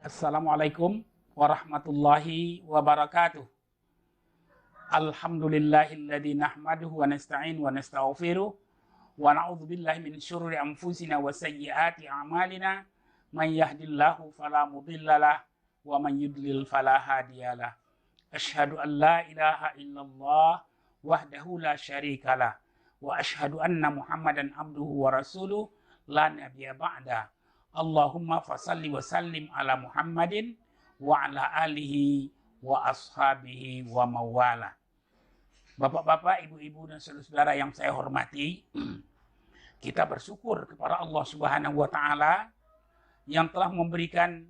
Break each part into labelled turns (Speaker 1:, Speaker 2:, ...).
Speaker 1: Assalamualaikum warahmatullahi wabarakatuh. Alhamdulillahilladzi nahmaduhu wa nasta'in wa nastaghfiruh wa na'udzu billahi min syururi anfusina wa sayyiati a'malina. Man yahdihillahu fala mudhillalah wa man yudlil fala hadiyalah. Asyhadu an la ilaha illallah wahdahu la syarikalah wa asyhadu anna Muhammadan abduhu wa rasuluh la nabiyya ba'da. Allahumma fasalli wa sallim ala Muhammadin wa ala alihi wa ashabihi wa mawala. Bapak-bapak, ibu-ibu dan saudara-saudara yang saya hormati, kita bersyukur kepada Allah Subhanahu wa taala yang telah memberikan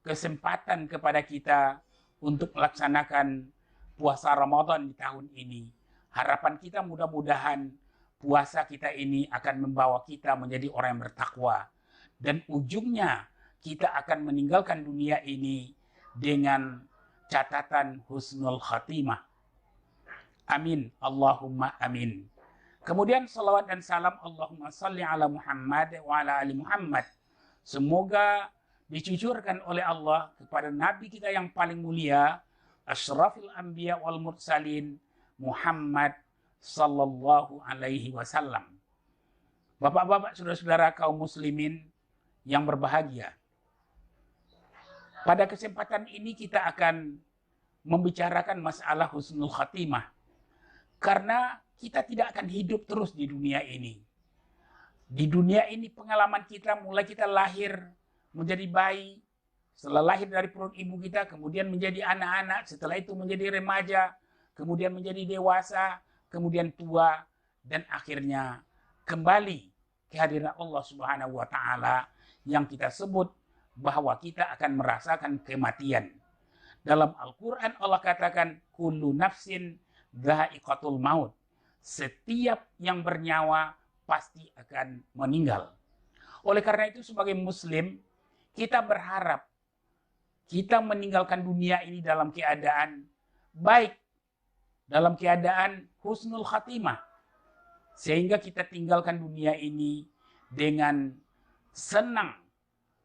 Speaker 1: kesempatan kepada kita untuk melaksanakan puasa Ramadan di tahun ini. Harapan kita mudah-mudahan puasa kita ini akan membawa kita menjadi orang yang bertakwa. Dan ujungnya kita akan meninggalkan dunia ini dengan catatan husnul khatimah. Amin. Allahumma amin. Kemudian salawat dan salam Allahumma salli ala Muhammad wa ala ali Muhammad. Semoga dicucurkan oleh Allah kepada Nabi kita yang paling mulia, asyrafil anbiya wal mursalin, Muhammad sallallahu alaihi wasallam. Bapak-bapak, saudara-saudara kaum muslimin yang berbahagia. Pada kesempatan ini kita akan membicarakan masalah husnul khatimah. Karena kita tidak akan hidup terus di dunia ini. Di dunia ini pengalaman kita mulai kita lahir menjadi bayi, setelah lahir dari perut ibu kita, kemudian menjadi anak-anak, setelah itu menjadi remaja, kemudian menjadi dewasa, kemudian tua, dan akhirnya kembali ke hadirat Allah Subhanahu wa taala yang kita sebut bahwa kita akan merasakan kematian. Dalam Al-Quran Allah katakan, kullu nafsin dha'iqatul maut. Setiap yang bernyawa pasti akan meninggal. Oleh karena itu sebagai muslim, kita berharap kita meninggalkan dunia ini dalam keadaan baik, dalam keadaan husnul khatimah. Sehingga kita tinggalkan dunia ini dengan senang,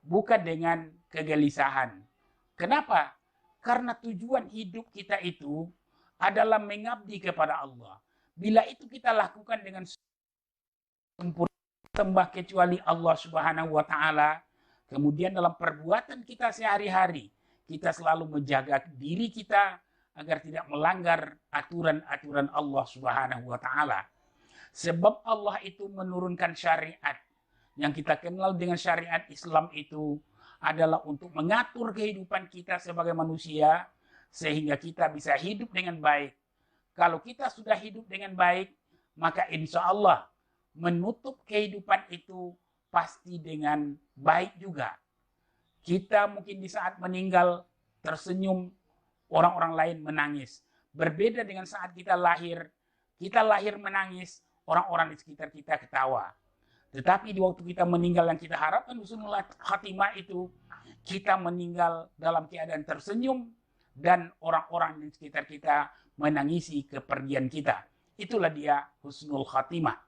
Speaker 1: bukan dengan kegelisahan. Kenapa? Karena tujuan hidup kita itu adalah mengabdi kepada Allah. Bila itu kita lakukan dengan sempurna, sembah kecuali Allah Subhanahu wa taala, kemudian dalam perbuatan kita sehari-hari, kita selalu menjaga diri kita agar tidak melanggar aturan-aturan Allah Subhanahu wa taala. Sebab Allah itu menurunkan syariat. Yang kita kenal dengan syariat Islam itu adalah untuk mengatur kehidupan kita sebagai manusia sehingga kita bisa hidup dengan baik. Kalau kita sudah hidup dengan baik, maka insya Allah menutup kehidupan itu pasti dengan baik juga. Kita mungkin di saat meninggal tersenyum, orang-orang lain menangis. Berbeda dengan saat kita lahir menangis, orang-orang di sekitar kita ketawa. Tetapi di waktu kita meninggal yang kita harapkan husnul khatimah itu, kita meninggal dalam keadaan tersenyum dan orang-orang di sekitar kita menangisi kepergian kita. Itulah dia husnul khatimah.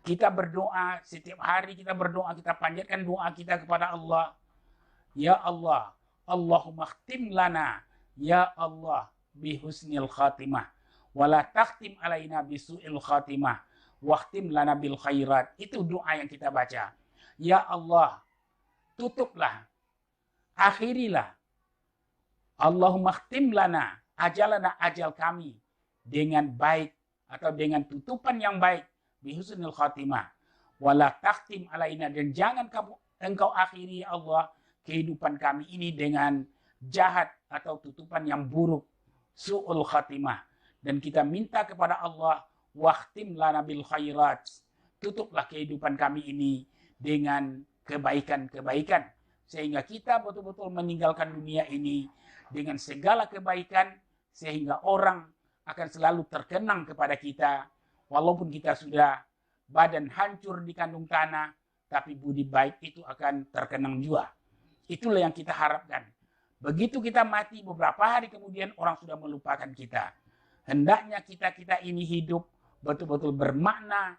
Speaker 1: Kita berdoa setiap hari, kita berdoa, kita panjatkan doa kita kepada Allah. Ya Allah, Allahumma khtim lana, ya Allah, bihusnil khatimah. Wala takhtim alaina bisu'il khatimah. Waqtim lana bil khairat. Itu doa yang kita baca. Ya Allah, tutuplah, akhirilah. Allahumma khtim lana, ajalana ajal kami dengan baik atau dengan tutupan yang baik, bihusnil khatimah. Wala takhtim alaina, dan jangan engkau akhiri ya Allah kehidupan kami ini dengan jahat atau tutupan yang buruk, su'ul khatimah. Dan kita minta kepada Allah, waqtim lana bil khairat, tutuplah kehidupan kami ini dengan kebaikan-kebaikan sehingga kita betul-betul meninggalkan dunia ini dengan segala kebaikan sehingga orang akan selalu terkenang kepada kita walaupun kita sudah badan hancur di kandung tanah, tapi budi baik itu akan terkenang juga. Itulah yang kita harapkan. Begitu kita mati, beberapa hari kemudian orang sudah melupakan kita. Hendaknya kita ini hidup betul-betul bermakna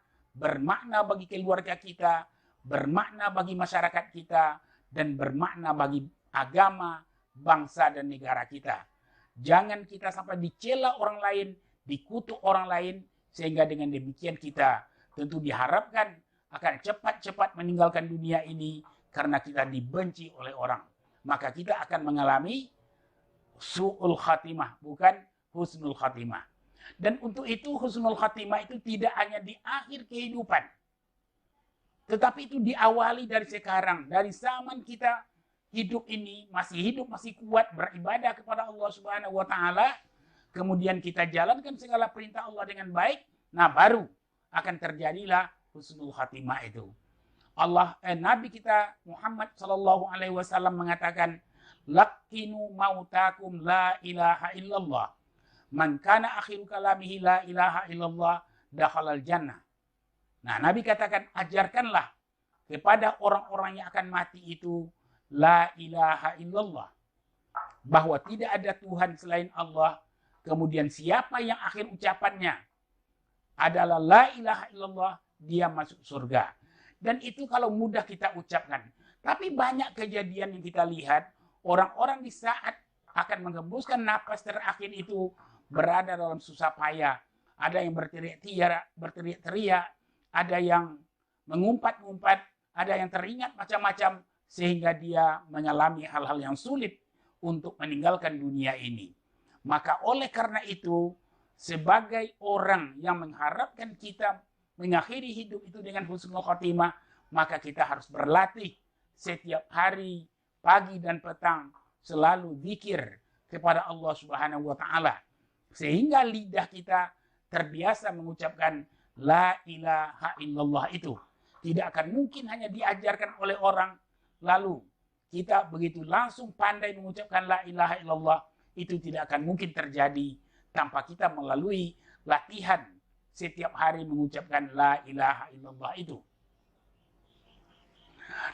Speaker 1: bagi keluarga kita, bermakna bagi masyarakat kita, dan bermakna bagi agama, bangsa, dan negara kita. Jangan kita sampai dicela orang lain, dikutuk orang lain, sehingga dengan demikian kita tentu diharapkan akan cepat-cepat meninggalkan dunia ini karena kita dibenci oleh orang. Maka kita akan mengalami su'ul khatimah, bukan husnul khatimah. Dan untuk itu husnul khatimah itu tidak hanya di akhir kehidupan, tetapi itu diawali dari sekarang, dari zaman kita hidup ini, masih kuat beribadah kepada Allah Subhanahu wa taala, kemudian kita jalankan segala perintah Allah dengan baik, nah baru akan terjadilah husnul khatimah itu. Nabi kita Muhammad sallallahu alaihi wasallam mengatakan, laqinu mautakum la ilaha illallah. Man kana akhiru kalamihi la ilaha illallah dakhalal jannah. Nah, Nabi katakan, ajarkanlah kepada orang-orang yang akan mati itu la ilaha illallah, bahwa tidak ada Tuhan selain Allah. Kemudian siapa yang akhir ucapannya adalah la ilaha illallah, dia masuk surga. Dan itu kalau mudah kita ucapkan. Tapi banyak kejadian yang kita lihat, orang-orang di saat akan menghembuskan napas terakhir itu berada dalam susah payah. Ada yang berteriak-teriak, ada yang mengumpat-ngumpat, ada yang teringat macam-macam, sehingga dia mengalami hal-hal yang sulit untuk meninggalkan dunia ini. Maka oleh karena itu, sebagai orang yang mengharapkan kita mengakhiri hidup itu dengan husnul khotimah, maka kita harus berlatih setiap hari, pagi dan petang, selalu zikir kepada Allah Subhanahu wa taala, sehingga lidah kita terbiasa mengucapkan la ilaha illallah itu. Tidak akan mungkin hanya diajarkan oleh orang, lalu kita begitu langsung pandai mengucapkan la ilaha illallah. Itu tidak akan mungkin terjadi tanpa kita melalui latihan setiap hari mengucapkan la ilaha illallah itu.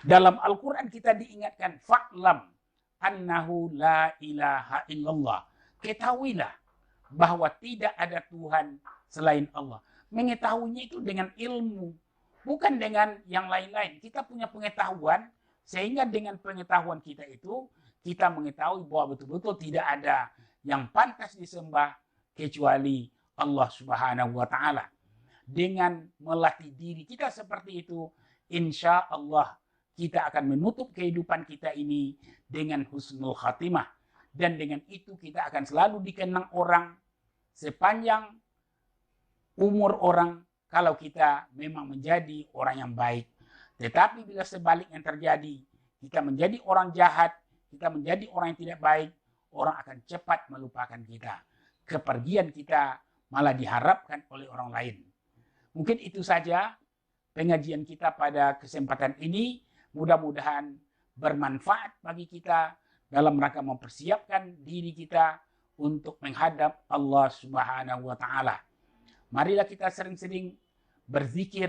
Speaker 1: Dalam Al-Quran kita diingatkan, fa'lam annahu la ilaha illallah. Ketahuilah bahwa tidak ada Tuhan selain Allah. Mengetahuinya itu dengan ilmu, bukan dengan yang lain-lain. Kita punya pengetahuan, sehingga dengan pengetahuan kita itu, kita mengetahui bahwa betul-betul tidak ada yang pantas disembah kecuali Allah Subhanahu wa taala. Dengan melatih diri kita seperti itu, insya Allah kita akan menutup kehidupan kita ini dengan husnul khatimah. Dan dengan itu kita akan selalu dikenang orang sepanjang umur orang, kalau kita memang menjadi orang yang baik. Tetapi bila sebaliknya terjadi, kita menjadi orang jahat, kita menjadi orang yang tidak baik, orang akan cepat melupakan kita. Kepergian kita malah diharapkan oleh orang lain. Mungkin itu saja pengajian kita pada kesempatan ini. Mudah-mudahan bermanfaat bagi kita dalam rangka mempersiapkan diri kita untuk menghadap Allah Subhanahu wa taala. Marilah kita sering-sering berzikir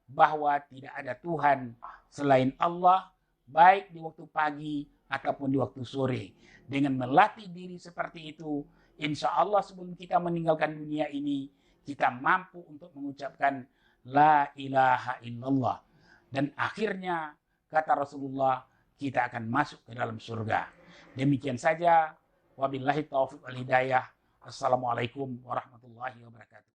Speaker 1: bahwa tidak ada Tuhan selain Allah, baik di waktu pagi ataupun di waktu sore. Dengan melatih diri seperti itu, insya Allah sebelum kita meninggalkan dunia ini, kita mampu untuk mengucapkan la ilaha illallah. Dan akhirnya, kata Rasulullah, kita akan masuk ke dalam surga. Demikian saja. Wabillahi taufiq wal hidayah. Assalamualaikum warahmatullahi wabarakatuh.